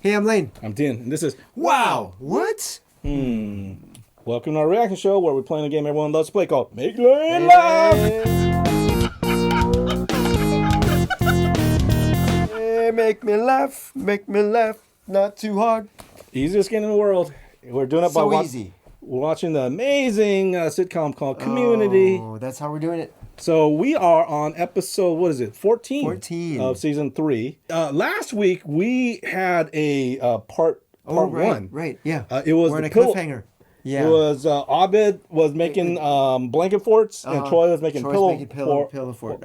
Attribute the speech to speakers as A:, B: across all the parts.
A: Hey, I'm Layne.
B: I'm Thien, and this is
A: Wow! What?
B: Welcome to our reaction show where we're playing a game everyone loves to play called Make Layne Laugh.
A: Hey, make me laugh, not too hard.
B: Easiest game in the world. We're doing it
A: So
B: by
A: easy.
B: We're watching the amazing sitcom called Community.
A: Oh, that's how we're doing it.
B: So we are on episode, 14?
A: 14.
B: Of season 3. Last week we had a part one.
A: Right, yeah.
B: It was
A: we're on
B: the
A: a
B: pillow.
A: cliffhanger. Yeah.
B: It was Abed was making blanket forts and Troy was making
A: pillow fort.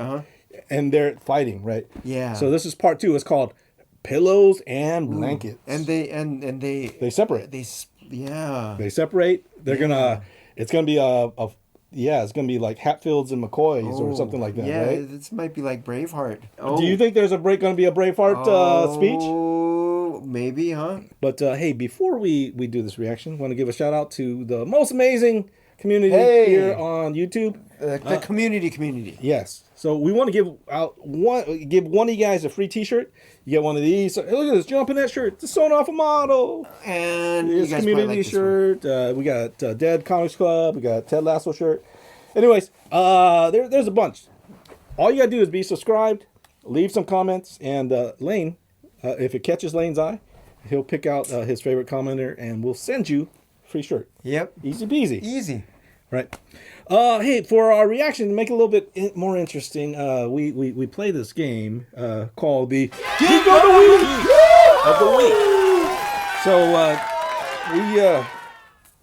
B: And they're fighting, right?
A: Yeah.
B: So this is part 2. It's called Pillows and Blankets.
A: And
B: they separate.
A: They
B: separate. They're gonna. It's gonna be it's gonna be like Hatfields and McCoys or something like that,
A: yeah,
B: right?
A: this might be like Braveheart.
B: Do you think there's gonna be a Braveheart speech?
A: Oh, maybe, huh?
B: But hey, before we do this reaction, I want to give a shout out to the most amazing community here on YouTube.
A: The community.
B: Yes. So we want to give one of you guys a free T-shirt. You get one of these. So, hey, look at this. Jump in that shirt. It's sewn off a model.
A: And
B: It's a community shirt. We got Dead Comics Club. We got Ted Lasso shirt. Anyways, there's a bunch. All you got to do is be subscribed, leave some comments, and Layne, if it catches Layne's eye, he'll pick out his favorite commenter, and we'll send you a free shirt.
A: Yep.
B: Easy peasy.
A: Easy.
B: Right. Hey, for our reaction, to make it a little bit more interesting, we play this game called the Geek of the Week. So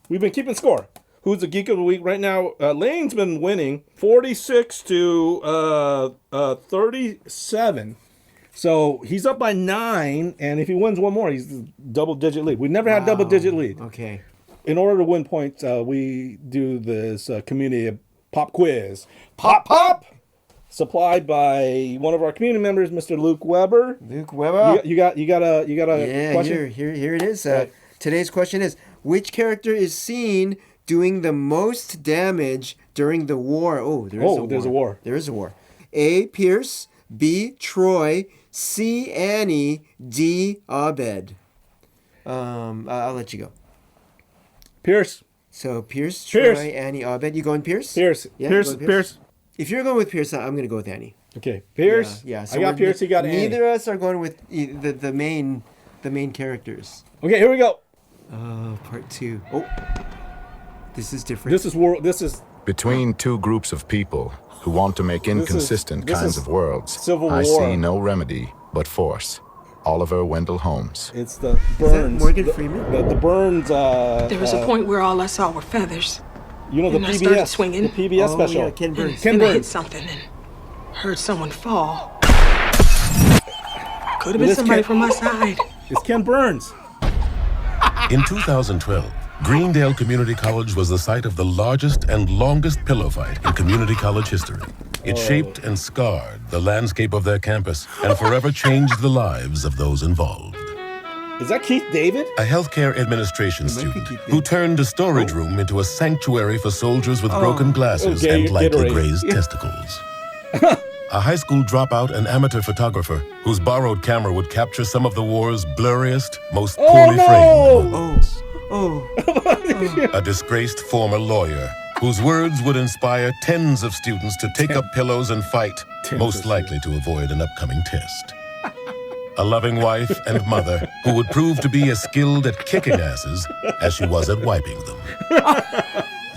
B: we've been keeping score. Who's the Geek of the Week right now? Layne's been winning 46 to 37. So he's up by 9, and if he wins one more, he's double-digit lead. We've never had double-digit lead.
A: Okay.
B: In order to win points, we do this community pop quiz. Pop! Supplied by one of our community members, Mr. Luke Weber.
A: Luke Weber.
B: You got a question?
A: Here it is. Today's question is, which character is seen doing the most damage during the war? There's a war. There is a war. A, Pierce. B, Troy. C, Annie. D, Abed. I'll let you go.
B: Pierce.
A: So Pierce, Troy, Annie, Abed. You going Pierce?
B: Pierce.
A: Yeah,
B: Pierce.
A: If you're going with Pierce, I'm going to go with Annie.
B: Okay. Pierce.
A: Yeah. So
B: I got Pierce. You got Annie.
A: Neither of us are going with the main characters.
B: Okay. Here we go.
A: Part 2. Oh, this is different.
B: This is
C: Between two groups of people who want to make inconsistent kinds of worlds,
B: Civil War.
C: I see no remedy but force. Oliver Wendell Holmes.
B: It's the Burns.
A: Is that Morgan Freeman?
B: The Burns.
D: There was a point where all I saw were feathers.
B: You know, the
D: And I started
B: PBS.
D: swinging.
B: The PBS special.
A: Yeah, Ken Burns.
D: And I hit something and heard someone fall. Could have been somebody from my side.
B: It's Ken Burns.
E: In 2012, Greendale Community College was the site of the largest and longest pillow fight in community college history. It shaped and scarred the landscape of their campus and forever changed the lives of those involved.
B: Is that Keith David?
E: A healthcare administration student who turned a storage room into a sanctuary for soldiers with broken glasses and lightly grazed testicles. A high school dropout and amateur photographer whose borrowed camera would capture some of the war's blurriest, most poorly framed moments. A disgraced former lawyer whose words would inspire tens of students to take up pillows and fight, most likely to avoid an upcoming test. A loving wife and mother who would prove to be as skilled at kicking asses as she was at wiping them.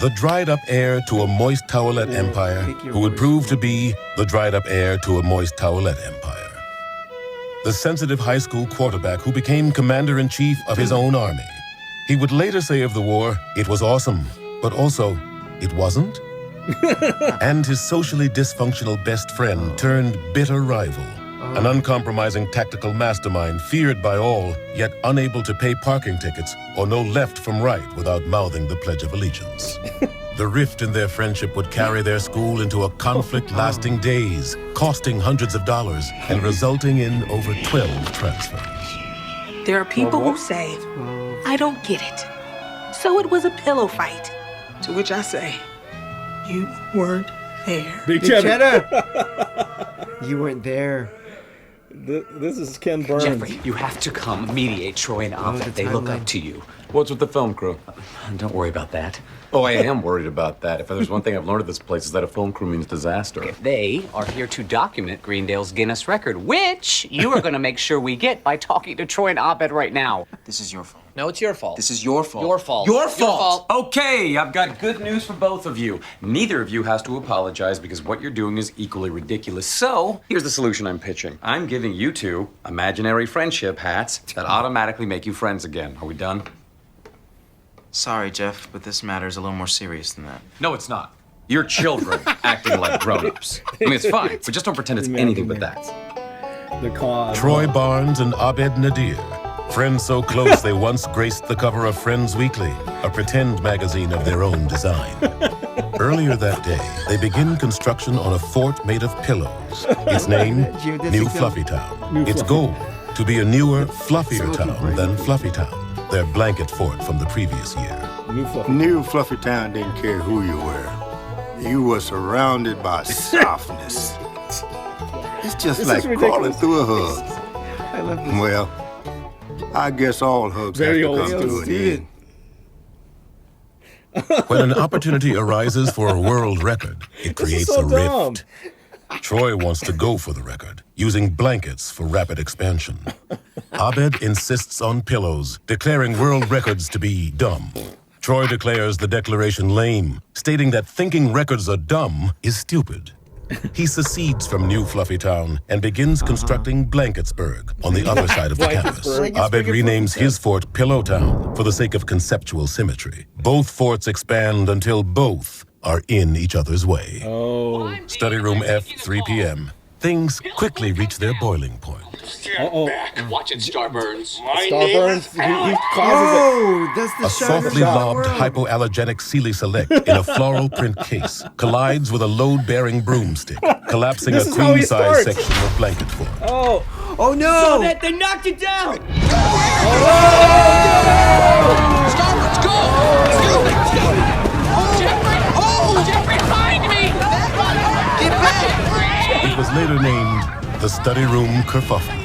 E: The dried-up heir to a moist towelette empire who would prove to be the dried-up heir to a moist towelette empire. The sensitive high school quarterback who became commander-in-chief of his own army. He would later say of the war, it was awesome, but also, it wasn't? And his socially dysfunctional best friend turned bitter rival. An uncompromising tactical mastermind feared by all, yet unable to pay parking tickets or know left from right without mouthing the Pledge of Allegiance. The rift in their friendship would carry their school into a conflict lasting days, costing hundreds of dollars and resulting in over 12 transfers.
D: There are people who say, I don't get it. So it was a pillow fight. To which I say, you weren't there.
B: Big
A: Big
B: Cheddar.
A: Cheddar. You weren't there.
B: This is Ken Burns.
F: Jeffrey, you have to come mediate Troy and Abed. They look up to you.
G: What's with the film crew?
F: Don't worry about that.
G: Oh, I am worried about that. If there's one thing I've learned at this place is that a film crew means disaster.
F: They are here to document Greendale's Guinness record, which you are going to make sure we get by talking to Troy and Abed right now.
H: This is your fault.
F: No, it's your fault.
H: This is your fault.
F: Your fault.
H: Your fault.
G: Okay, I've got good news for both of you. Neither of you has to apologize because what you're doing is equally ridiculous. So, here's the solution I'm pitching. I'm giving you two imaginary friendship hats that automatically make you friends again. Are we done?
H: Sorry, Jeff, but this matter is a little more serious than that.
G: No, it's not. You're children acting like grown-ups. I mean, it's fine, but just don't pretend it's anything but that.
E: Troy Barnes and Abed Nadir. Friends so close they once graced the cover of Friends Weekly, a pretend magazine of their own design. Earlier that day, they begin construction on a fort made of pillows. Its name, New Fluffy Town. Its goal, to be a newer, fluffier town than Fluffy Town, their blanket fort from the previous year.
I: New Fluffy Town didn't care who you were. You were surrounded by softness. It's just like crawling through a hug.
A: I love this.
I: Well, I guess all hugs have to come to an end.
E: When an opportunity arises for a world record, it creates a rift. Troy wants to go for the record, using blankets for rapid expansion. Abed insists on pillows, declaring world records to be dumb. Troy declares the declaration lame, stating that thinking records are dumb is stupid. He secedes from New Fluffy Town and begins constructing Blanketsburg on the other side of the campus. Abed renames his fort Pillow Town for the sake of conceptual symmetry. Both forts expand until both are in each other's way. Study room F, 3 p.m. Things quickly reach their boiling point.
F: Watch it, Starburns.
B: Starburns, he causes it.
A: That's the
E: A softly lobbed hypoallergenic Sealy Select in a floral print case collides with a load-bearing broomstick, collapsing a queen-size section of blanket fort.
A: Oh no!
F: So that they knocked it down! Starburns, go! Jeffrey, find me! Get back!
E: It was later named the Study Room Kerfuffle.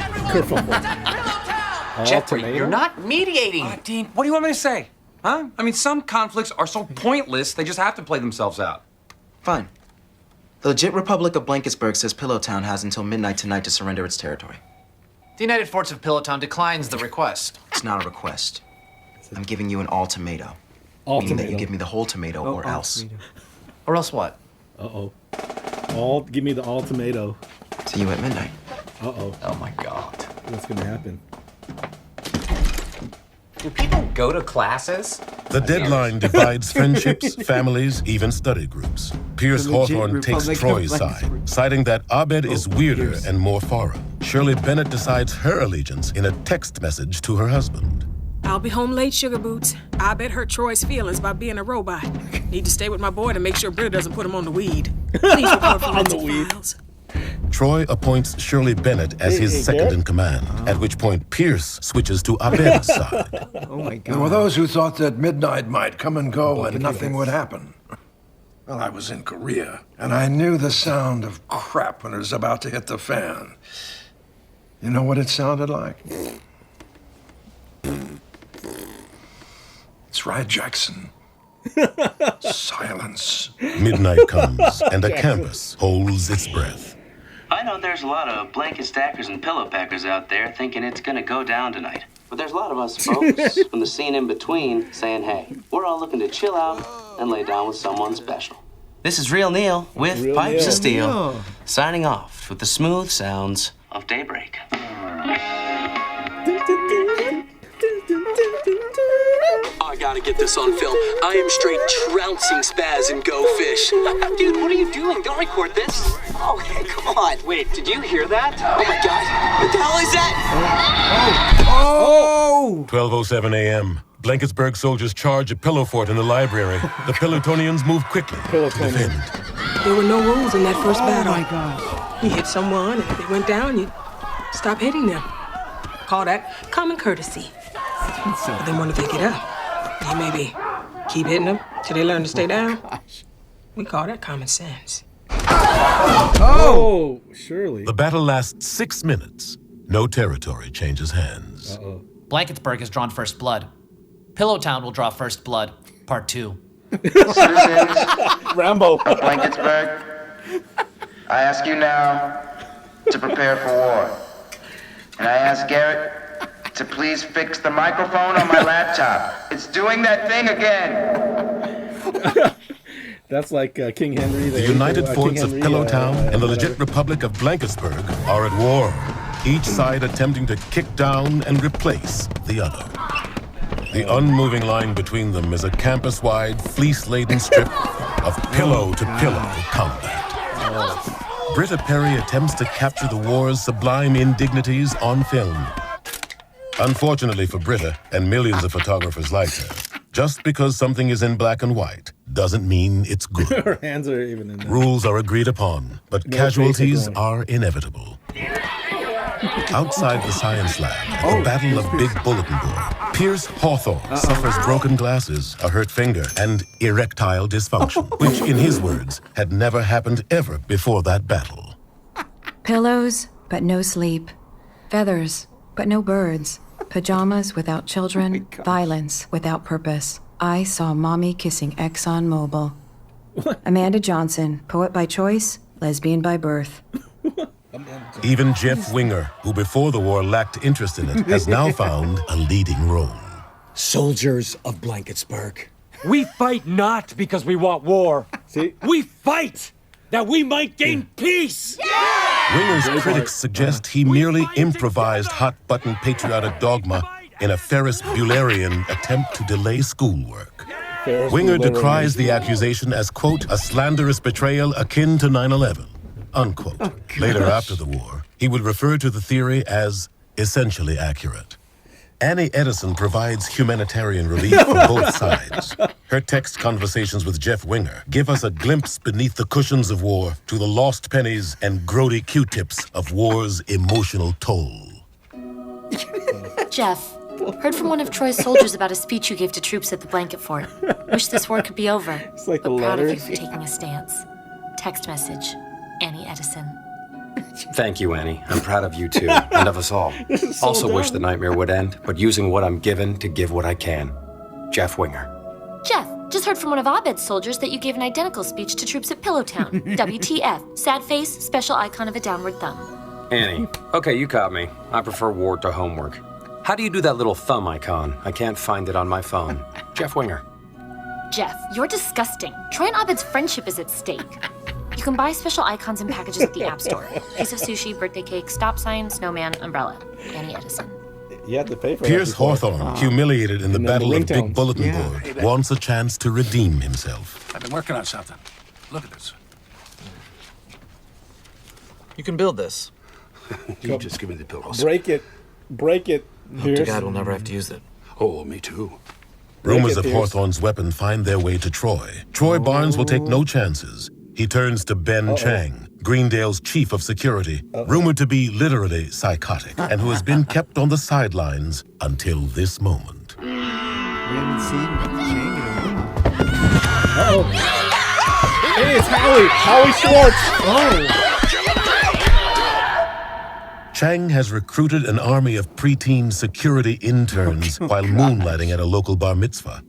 F: Jeffrey, you're not mediating.
G: Dean, what do you want me to say? Huh? I mean, some conflicts are so pointless, they just have to play themselves out.
H: Fine. The legit Republic of Blanketsburg says Pillowtown has until midnight tonight to surrender its territory.
J: The United Forts of Pillowtown declines the request.
H: It's not a request. I'm giving you an ultimatum. Meaning that you give me the whole tomato or else.
J: Or else what?
B: Give me the all tomato.
H: See you at midnight.
J: Oh my God.
B: What's gonna happen?
F: Do people go to classes?
E: The deadline divides friendships, families, even study groups. Pierce Hawthorne takes Troy's side, citing that Abed is weirder and more foreign. Shirley Bennett decides her allegiance in a text message to her husband.
K: I'll be home late, Sugar Boots. Abed hurt Troy's feelings by being a robot. Need to stay with my boy to make sure Britta doesn't put him on the weed. Please report for files.
E: Troy appoints Shirley Bennett as his second-in-command, at which point Pierce switches to Abed's side.
A: Oh my God.
L: There were those who thought that midnight might come and go and nothing would happen. Well, I was in Korea, and I knew the sound of crap when it was about to hit the fan. You know what it sounded like? That's right, Jackson. Silence.
E: Midnight comes, and the campus holds its breath.
M: I know there's a lot of blanket stackers and pillow packers out there thinking it's gonna go down tonight. But there's a lot of us folks from the scene in between saying, hey, we're all looking to chill out and lay down with someone special. This is Real Neil with
H: Real
M: Pipes
H: Neil.
M: of Steel,
H: Neil.
M: signing off with the smooth sounds of daybreak.
N: I gotta get this on film. I am straight trouncing Spaz and Go Fish.
F: Dude, what are you doing? Don't record this. Oh, hey, come on. Wait, did you hear that?
N: Oh my God. What the hell is that?
E: 12:07 a.m. Blanketsburg soldiers charge a pillow fort in the library. The Pillowtonians move quickly to defend.
K: There were no rules in that first battle.
A: Oh my gosh.
K: You hit someone, and if they went down, you stop hitting them. Call that common courtesy. But then when they get up, you maybe keep hitting them till they learn to stay down. We call that common sense.
B: Oh, surely.
E: The battle lasts 6 minutes. No territory changes hands.
B: Uh-oh.
J: Blanketsburg has drawn first blood. Pillowtown will draw first blood. Part 2.
B: Rambo.
O: Blanketsburg, I ask you now to prepare for war. And I ask Garrett to please fix the microphone on my laptop. It's doing that thing again.
B: That's like King Henry.
E: The united forts of Pillowtown and the legit Republic of Blanketsburg are at war, each side attempting to kick down and replace the other. The unmoving line between them is a campus-wide, fleece-laden strip of pillow-to-pillow combat. Britta Perry attempts to capture the war's sublime indignities on film. Unfortunately for Britta and millions of photographers like her, just because something is in black and white doesn't mean it's good.
B: Her hands are even in there.
E: Rules are agreed upon, but casualties are inevitable. Outside the science lab, at the Battle of Big Bulletin Board, Pierce Hawthorne suffers broken glasses, a hurt finger, and erectile dysfunction, which, in his words, had never happened ever before that battle.
P: Pillows, but no sleep. Feathers, but no birds. Pajamas without children. Violence without purpose. I saw Mommy kissing ExxonMobil. Amanda Johnson, poet by choice, lesbian by birth.
E: Even Jeff Winger, who before the war lacked interest in it, has now found a leading role.
Q: Soldiers of Blanketsburg.
R: We fight not because we want war.
B: See?
R: We fight that we might gain peace.
E: Yeah! Winger's critics suggest he merely improvised hot-button patriotic dogma in a Ferris Buellerian attempt to delay schoolwork. Winger decries the accusation as, quote, a slanderous betrayal akin to 9/11. Unquote. Later, after the war, he would refer to the theory as essentially accurate. Annie Edison provides humanitarian relief from both sides. Her text conversations with Jeff Winger give us a glimpse beneath the cushions of war to the lost pennies and grody Q-tips of war's emotional toll.
S: Jeff, heard from one of Troy's soldiers about a speech you gave to troops at the blanket fort. Wish this war could be over.
B: It's like
S: but
B: the
S: proud of
B: letters.
S: you for taking a stance. Text message. Annie Edison.
G: Thank you, Annie. I'm proud of you too, and of us all.
B: So
G: Also wish
B: dumb.
G: the nightmare would end, but using what I'm given to give what I can. Jeff Winger.
S: Jeff, just heard from one of Abed's soldiers that you gave an identical speech to troops at Pillowtown. WTF. Sad face, special icon of a downward thumb.
G: Annie, okay, you caught me. I prefer war to homework. How do you do that little thumb icon? I can't find it on my phone. Jeff Winger.
S: Jeff, you're disgusting. Troy and Abed's friendship is at stake. You can buy special icons and packages at the App Store. Piece of sushi, birthday cake, stop sign, snowman, umbrella. Annie Edison.
B: You have to pay for
E: Pierce
B: that before.
E: Hawthorne, humiliated in the
B: And then
E: Battle
B: the
E: of Big
B: ringtones.
E: Bulletin
B: Yeah.
E: Board, wants a chance to redeem himself.
Q: I've been working on something. Look at this.
H: You can build this.
Q: You just give me the pillows.
B: Break it. Break it.
H: Hope to
B: Pierce.
H: God we'll never have to use it.
Q: Oh, me too.
E: Rumors of
B: Pierce.
E: Hawthorne's weapon find their way to Troy. Troy Barnes will take no chances. He turns to Ben Chang, Greendale's chief of security, rumored to be literally psychotic, and who has been kept on the sidelines until this moment.
A: We haven't seen Chang in a while.
B: Uh-oh. Hey, it's Howie. Howie Schwartz.
E: Chang has recruited an army of preteen security interns while moonlighting at a local bar mitzvah.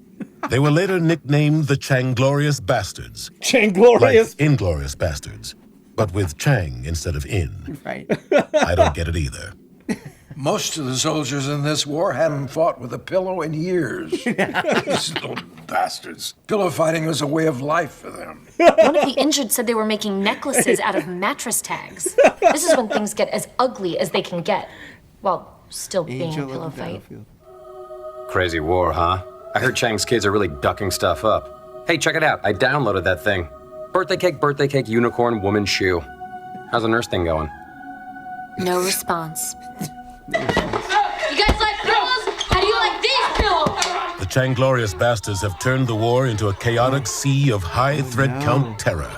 E: They were later nicknamed the Changlorious Bastards.
B: Changlorious?
E: Like Inglorious Bastards, but with Chang instead of in.
A: Right.
E: I don't get it either.
L: Most of the soldiers in this war hadn't fought with a pillow in years. These little bastards. Pillow fighting was a way of life for them.
S: One of the injured said they were making necklaces out of mattress tags. This is when things get as ugly as they can get, while still being a pillow fight.
G: Crazy war, huh? I heard Chang's kids are really ducking stuff up. Hey, check it out. I downloaded that thing. Birthday cake, unicorn, woman shoe. How's the nurse thing going?
S: No response.
T: You guys like pillows? How do you like these pillows?
E: The Changlorious Bastards have turned the war into a chaotic sea of high thread count terror.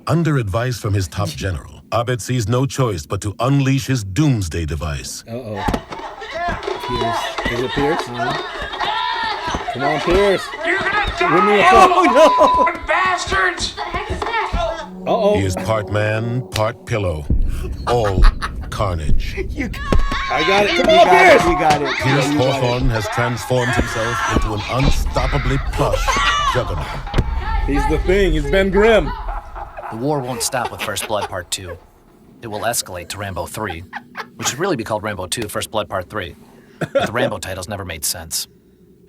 E: Under advice from his top general, Abed sees no choice but to unleash his doomsday device.
B: Uh-oh. Pierce. Is it Pierce? Come on, Pierce.
T: You're gonna
B: Win me a
T: die,
B: cup.
T: bastards! What the heck is that?
B: Uh-oh.
E: He is part man, part pillow. All carnage.
B: I got it. Come on, Pierce.
A: You got it.
E: Pierce Hawthorne has transformed himself into an unstoppably plush juggernaut.
B: He's the thing. He's Ben Grimm.
J: The war won't stop with First Blood Part 2. It will escalate to Rambo 3, which should really be called Rambo 2 First Blood Part 3. But the Rambo titles never made sense.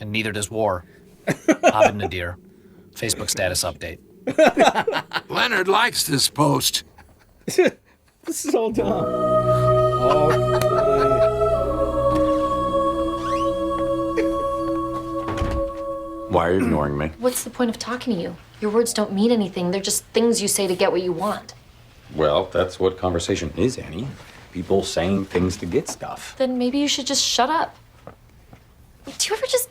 J: And neither does war. Abed Nadir. Facebook status update.
L: Leonard likes this post.
B: This is all dumb. Oh,
G: Why are you ignoring me?
S: What's the point of talking to you? Your words don't mean anything. They're just things you say to get what you want.
G: Well, that's what conversation is, Annie. People saying things to get stuff.
S: Then maybe you should just shut up. Do you ever just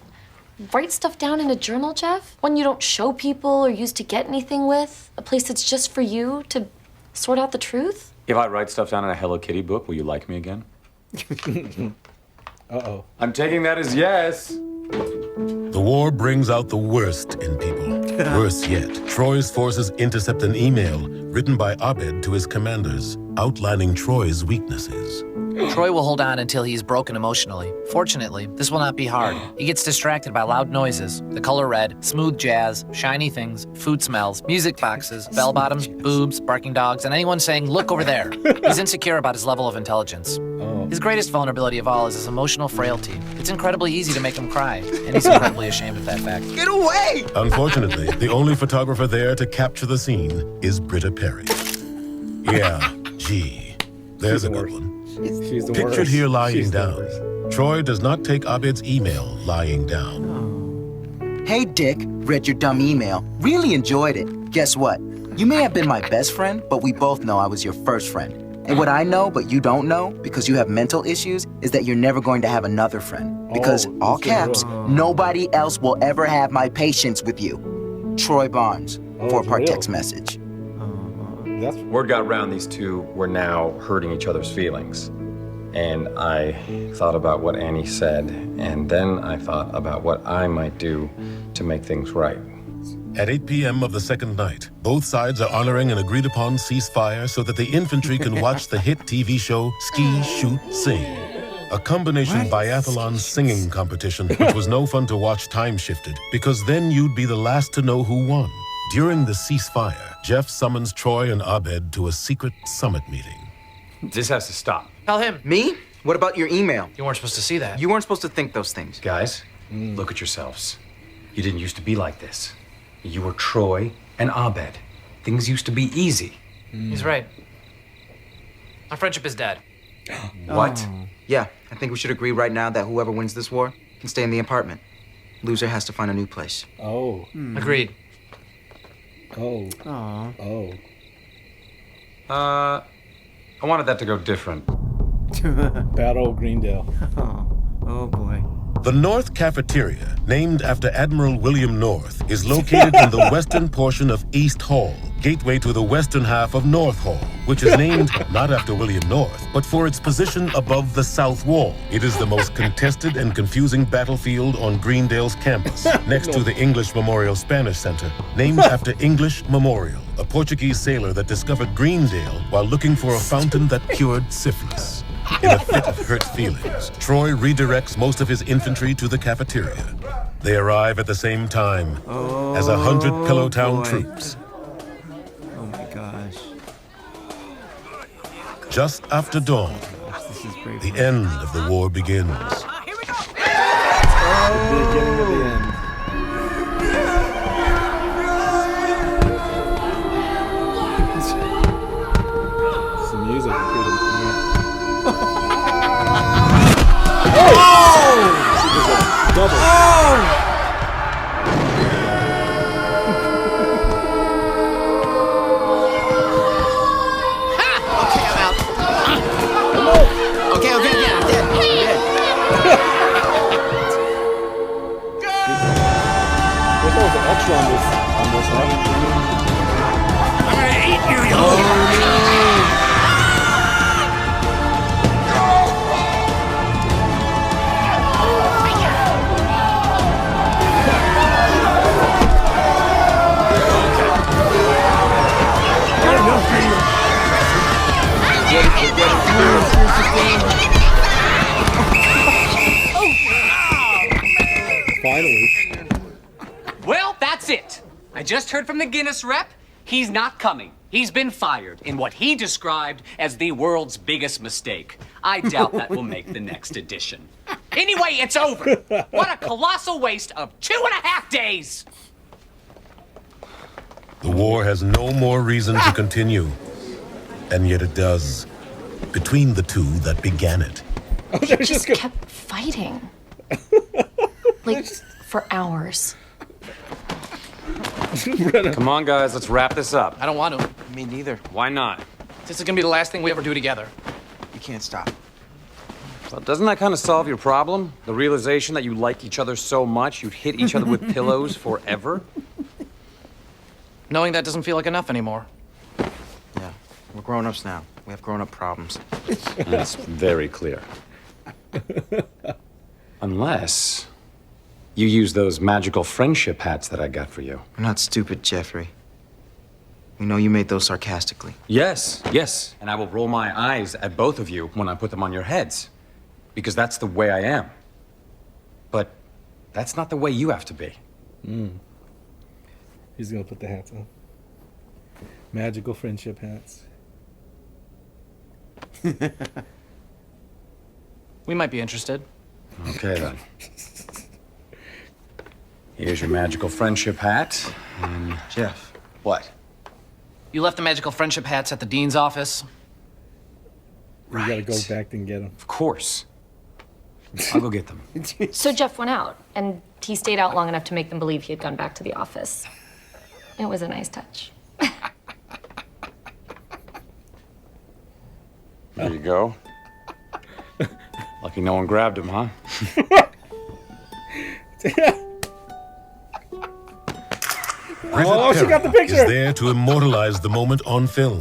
S: write stuff down in a journal, Jeff? One you don't show people or use to get anything with? A place that's just for you to sort out the truth?
G: If I write stuff down in a Hello Kitty book, will you like me again?
B: Uh-oh.
G: I'm taking that as yes.
E: The war brings out the worst in people. Worse yet, Troy's forces intercept an email written by Abed to his commanders, outlining Troy's weaknesses.
J: Troy will hold on until he is broken emotionally. Fortunately, this will not be hard. He gets distracted by loud noises, the color red, smooth jazz, shiny things, food smells, music boxes, bell-bottoms, boobs, barking dogs, and anyone saying, "Look over there." He's insecure about his level of intelligence. His greatest vulnerability of all is his emotional frailty. It's incredibly easy to make him cry, and he's incredibly ashamed of that fact.
A: Get away!
E: Unfortunately, the only photographer there to capture the scene is Britta Perry. Yeah, gee, there's a good one.
B: She's the
E: Pictured
B: worst.
E: here lying
B: She's the
E: down.
B: worst.
E: Troy does not take Abed's email lying down.
H: Hey, Dick, read your dumb email. Really enjoyed it. Guess what? You may have been my best friend, but we both know I was your first friend. And what I know, but you don't know, because you have mental issues, is that you're never going to have another friend. Because, all caps, nobody else will ever have my patience with you. Troy Barnes, 4-part text message.
G: Word got around these two were now hurting each other's feelings. And I thought about what Annie said, and then I thought about what I might do to make things right.
E: At 8 p.m. of the second night, both sides are honoring an agreed-upon ceasefire so that the infantry can watch the hit TV show Ski, Shoot, Sing. A combination biathlon singing competition, which was no fun to watch time-shifted, because then you'd be the last to know who won. During the ceasefire, Jeff summons Troy and Abed to a secret summit meeting.
G: This has to stop.
J: Tell him.
H: Me? What about your email?
J: You weren't supposed to see that.
H: You weren't supposed to think those things.
G: Guys, look at yourselves. You didn't used to be like this. You were Troy and Abed. Things used to be easy.
J: He's right. Our friendship is dead.
G: What?
H: Yeah, I think we should agree right now that whoever wins this war can stay in the apartment. Loser has to find a new place.
B: Oh.
J: Agreed.
B: Oh.
A: Aww.
B: Oh.
G: I wanted that to go different.
B: Bad old Greendale.
A: Oh boy.
E: The North Cafeteria, named after Admiral William North, is located in the western portion of East Hall, gateway to the western half of North Hall, which is named not after William North, but for its position above the South Wall. It is the most contested and confusing battlefield on Greendale's campus, next to the English Memorial Spanish Center, named after English Memorial, a Portuguese sailor that discovered Greendale while looking for a fountain that cured syphilis. In a fit of hurt feelings, Troy redirects most of his infantry to the cafeteria. They arrive at the same time as 100 Pillowtown troops.
A: Oh my gosh.
E: Just after dawn, the end of the war begins.
B: The beginning of the end. Some music. Double.
H: Okay, I'm out. Okay, I'm dead.
B: There's always an extra on this, huh?
R: I'm gonna eat you, you
F: That's it. I just heard from the Guinness rep. He's not coming. He's been fired in what he described as the world's biggest mistake. I doubt that will make the next edition. Anyway, it's over. What a colossal waste of 2.5 days.
E: The war has no more reason to continue, and yet it does. Between the two that began it.
S: They just kept fighting. Like, for hours.
G: Come on, guys, let's wrap this up.
J: I don't want to.
U: Me neither.
G: Why not?
J: This is gonna be the last thing we ever do together.
U: You can't stop.
G: Well, doesn't that kind of solve your problem? The realization that you like each other so much, you'd hit each other with pillows forever?
J: Knowing that doesn't feel like enough anymore.
U: Yeah, we're grown-ups now. We have grown-up problems.
G: That's very clear. Unless you use those magical friendship hats that I got for you.
U: We're not stupid, Jeffrey. We know you made those sarcastically.
G: Yes, yes. And I will roll my eyes at both of you when I put them on your heads. Because that's the way I am. But that's not the way you have to be.
B: He's gonna put the hats on. Magical friendship hats.
J: We might be interested.
G: Okay, then. Here's your magical friendship hat. And
U: Jeff.
G: What?
J: You left the magical friendship hats at the dean's office.
B: We gotta go back and get them.
G: Of course. I'll go get them.
S: So Jeff went out, and he stayed out long enough to make them believe he had gone back to the office. It was a nice touch.
G: There you go. Lucky no one grabbed him, huh?
E: Griffith
B: she got the
E: Perry
B: picture.
E: is there to immortalize the moment on film,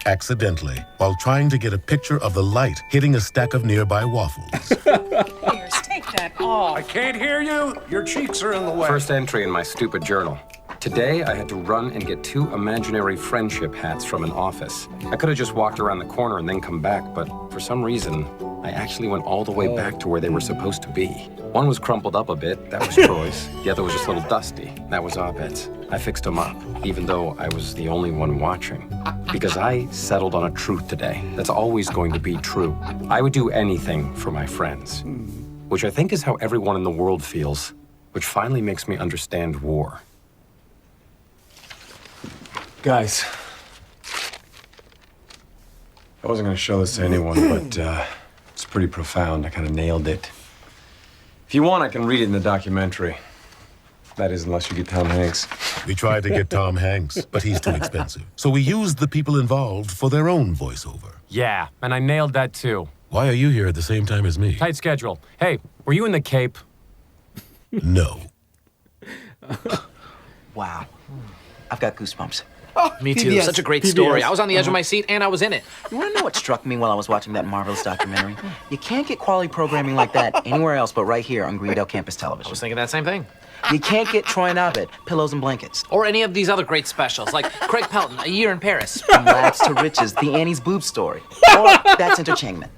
E: accidentally, while trying to get a picture of the light hitting a stack of nearby waffles.
D: Pierce, take that off.
Q: I can't hear you. Your cheeks are in the way.
G: First entry in my stupid journal. Today, I had to run and get 2 imaginary friendship hats from an office. I could have just walked around the corner and then come back, but for some reason, I actually went all the way back to where they were supposed to be. One was crumpled up a bit, that was Troy's. The other was just a little dusty, that was Abed's. I fixed them up, even though I was the only one watching. Because I settled on a truth today that's always going to be true. I would do anything for my friends, which I think is how everyone in the world feels, which finally makes me understand war. Guys, I wasn't going to show this to anyone, but it's pretty profound. I kind of nailed it. If you want, I can read it in the documentary. That is, unless you get Tom Hanks.
E: We tried to get Tom Hanks, but he's too expensive. So we used the people involved for their own voiceover.
G: Yeah, and I nailed that too.
E: Why are you here at the same time as me?
G: Tight schedule. Hey, were you in the Cape?
E: No.
H: Wow. I've got goosebumps.
J: Me too.
H: PBS.
J: Such a great story. I was on the edge of my seat and I was in it.
H: You want to know what struck me while I was watching that marvelous documentary? You can't get quality programming like that anywhere else but right here on Greendale Campus Television.
J: I was thinking that same thing.
H: You can't get Troy and Abed, Pillows and Blankets.
J: Or any of these other great specials, like Craig Pelton, A Year in Paris.
H: From Rags to Riches, the Annie's Boob Story. Or That's Entertainment.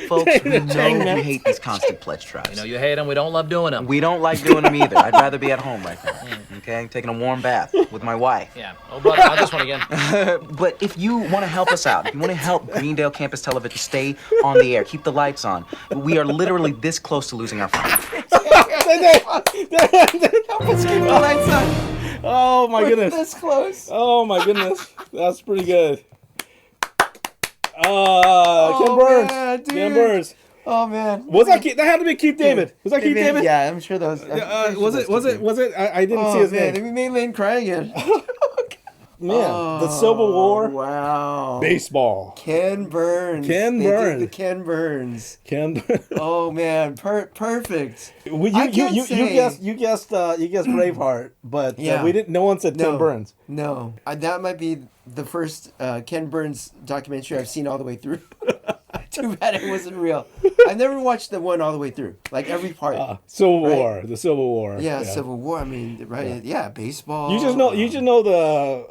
H: Folks, we know you hate these constant pledge drives.
J: We know you hate them. We don't love doing them.
H: We don't like doing them either. I'd rather be at home right now, okay? Taking a warm bath with my wife.
J: Yeah. Oh, brother, not this one again.
H: But if you want to help us out, if you want to help Greendale Campus Television stay on the air, keep the lights on, we are literally this close to losing our phone.
A: Help us keep the lights on.
B: Oh my goodness.
A: This close.
B: Oh my goodness. That's pretty good. Ken Burns.
A: Man, dude.
B: Ken Burns.
A: Oh man.
B: Was that Keith? That had to be Keith David. Was that Keith David?
A: Yeah, I'm sure that was.
B: Was it? I didn't see his
A: man.
B: name.
A: We made Layne cry again.
B: Man, the Civil War.
A: Wow.
B: Baseball.
A: Ken Burns.
B: Ken
A: They
B: Burns.
A: did the Ken Burns.
B: Ken.
A: Oh man, perfect.
B: You guessed Braveheart, but we didn't. No one said Ken Burns.
A: No, that might be the first Ken Burns documentary I've seen all the way through. Too bad it wasn't real. I've never watched the one all the way through, like every part.
B: Civil War, the Civil War.
A: Yeah, Civil War. I mean, right? Yeah, baseball.
B: You just know the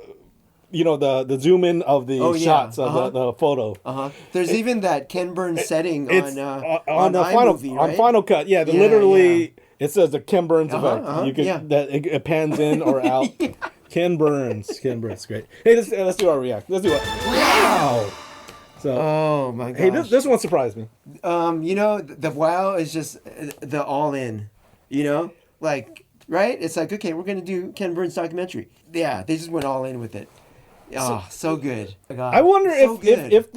B: zoom in of the shots of the photo.
A: There's even that Ken Burns setting on
B: the
A: iMovie, right?
B: on Final Cut. Yeah, literally. It says the Ken Burns effect. You can that it pans in or out. Ken Burns, great. Hey, let's do our react. Let's do it. Wow. So,
A: oh my gosh.
B: Hey, this one surprised me.
A: The wow is just the all in. Like, right? It's like, okay, we're gonna do Ken Burns documentary. Yeah, they just went all in with it. Oh, so good.
B: I wonder if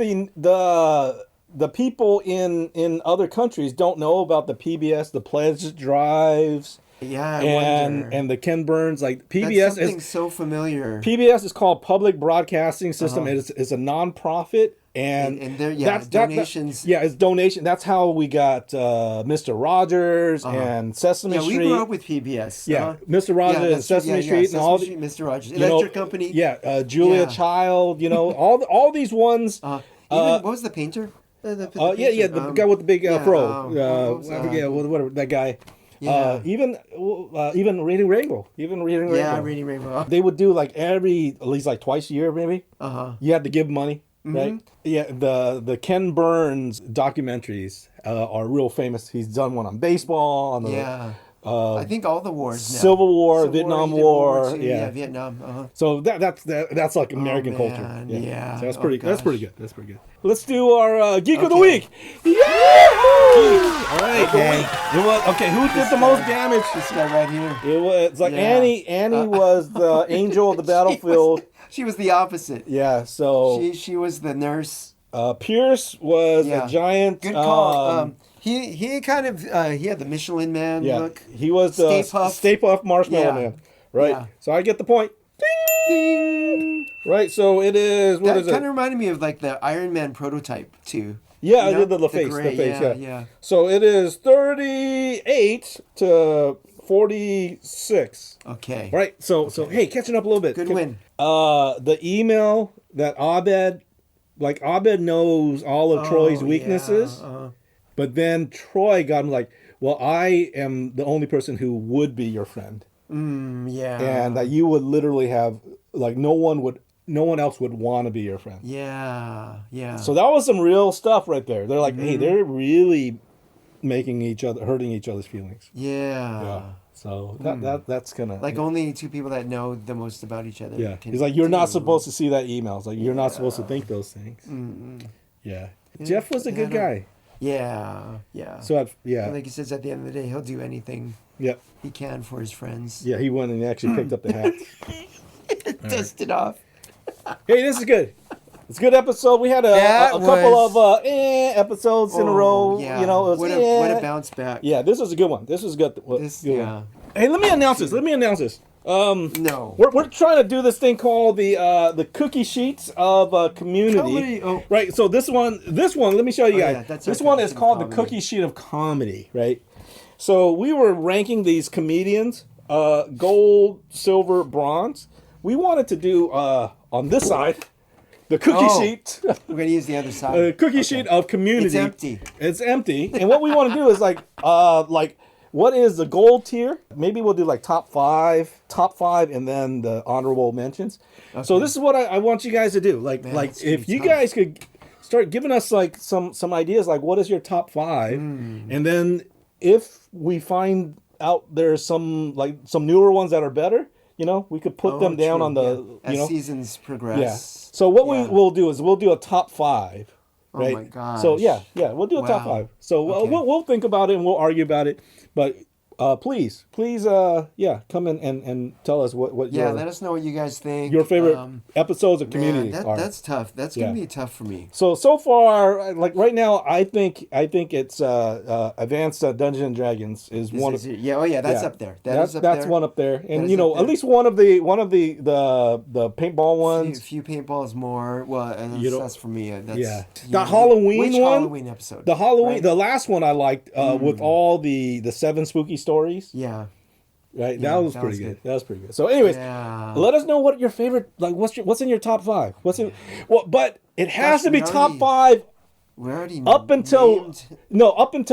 B: the people in other countries don't know about the PBS, the pledge drives.
A: Yeah,
B: and the Ken Burns, like PBS
A: is so familiar.
B: PBS is called Public Broadcasting System. It's a nonprofit, and
A: that's donations.
B: It's donation. That's how we got Mr. Rogers and Sesame Street.
A: Yeah, we grew up with PBS.
B: Yeah, Mr. Rogers and Sesame Street and all the
A: Mr. Rogers, Electric Company.
B: Yeah, Julia Child. All these ones.
A: Even, what was the painter?
B: The guy with the big fro. I forget whatever that guy.
A: Yeah.
B: Even Reading Rainbow.
A: Yeah, Reading Rainbow.
B: They would do like at least like twice a year, maybe. You had to give money, right? Yeah. The Ken Burns documentaries are real famous. He's done one on baseball. I
A: think all the wars now.
B: Civil War, Vietnam War.
A: Yeah, Vietnam.
B: So that's like American culture.
A: Yeah.
B: So that's pretty good. Let's do our Geek of the Week. Yeah! All right. Okay. Who did the most damage?
A: This guy right here.
B: It's like Annie. Annie was the angel of the battlefield.
A: She was the opposite.
B: Yeah. So
A: she was the nurse.
B: Pierce was a giant.
A: Good call. He kind of he had the Michelin Man look.
B: He was the Stay Puft Marshmallow Man. Right. Yeah. So I get the point. Ding! Right. So it is. What is it?
A: That kind of reminded me of like the Iron Man prototype too.
B: Yeah, I did the face.
A: Gray,
B: the face.
A: Yeah.
B: So it is 38 to 46.
A: Okay.
B: Right. So hey, catching up a little bit.
A: Good win.
B: The email that Abed knows all of Troy's weaknesses. But then Troy got him like, well, I am the only person who would be your friend.
A: Yeah.
B: And that you would literally have, like, no one else would want to be your friend.
A: Yeah.
B: So that was some real stuff right there. They're like, hey, they're really hurting each other's feelings.
A: Yeah.
B: So that's kind of
A: like only two people that know the most about each other.
B: Yeah. He's like, you're not supposed to see that email. It's like, you're not supposed to think those things. Yeah. Jeff was a good guy.
A: Yeah.
B: So
A: like he says, at the end of the day, he'll do anything he can for his friends.
B: Yeah, he went and actually picked up the hats.
A: Dusted off.
B: Hey, this is good. It's a good episode. We had a couple of episodes in a row.
A: Yeah.
B: It was,
A: what a bounce back.
B: Yeah, this was a good one. This was good. Hey, let me announce this.
A: No.
B: We're trying to do this thing called the cookie sheets of community. Right. So this one, let me show you guys. This one is called the cookie sheet of comedy. Right. So we were ranking these comedians, gold, silver, bronze. We wanted to do on this side the cookie sheet.
A: We're gonna use the other side.
B: Cookie sheet of community.
A: It's empty.
B: And what we want to do is like what is the gold tier? Maybe we'll do like top five, and then the honorable mentions. Okay. So this is what I want you guys to do. Like if you guys could start giving us like some ideas, like what is your top five, and then if we find out there's some newer ones that are better, we could put them down on the
A: as seasons progress.
B: Yeah. So what we will do is we'll do a top five. Right?
A: Oh my gosh.
B: So we'll do a top five. So we'll think about it and we'll argue about it. But please, come in and tell us what
A: let us know what you guys think.
B: Your favorite episodes of Community are.
A: That's tough. That's gonna be tough for me.
B: So far, like right now, I think it's Advanced Dungeons and Dragons is one of
A: that's up there.
B: That's one up there, and at least one of the paintball ones.
A: A few paintballs more. Well, that's for me.
B: The Halloween one.
A: Halloween episode.
B: The Halloween, the last one I liked with all the 7 spooky stories.
A: Yeah.
B: Right. That was pretty good. That was pretty good. So, anyways, let us know what your favorite what's in your top 5. But it has to be top 5.
A: We already
B: up until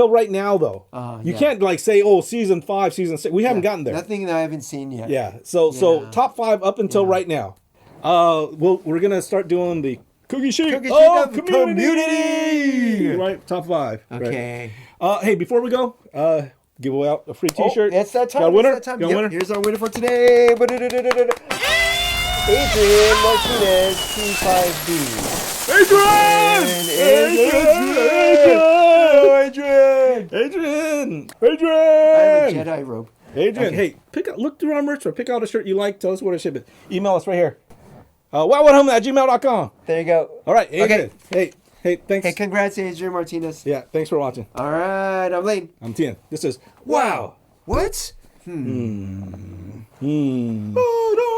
B: right now though. You can't say season 5, season 6. We haven't gotten there.
A: Nothing that I haven't seen yet.
B: Yeah. So top 5 up until right now. We're gonna start doing the cookie sheet of community. Right. Top 5.
A: Okay.
B: Right. Hey, before we go, give out a free T-shirt.
A: It's that time.
B: Got a winner?
A: It's that time.
B: Got a winner?
A: Here's our winner for today. Adrian Martinez, P5B.
B: Adrian!
A: I have a Jedi robe.
B: Adrian, hey, look through our merch, or pick out a shirt you like. Tell us where to ship it. Email us right here. wowwhathome@gmail.com.
A: There you go.
B: All right, Adrian. Okay. Hey, thanks.
A: Hey, congrats, Adrian Martinez.
B: Yeah, thanks for watching.
A: All right, I'm Layne.
B: I'm Thien. This is
A: Wow. What?
B: Oh, no.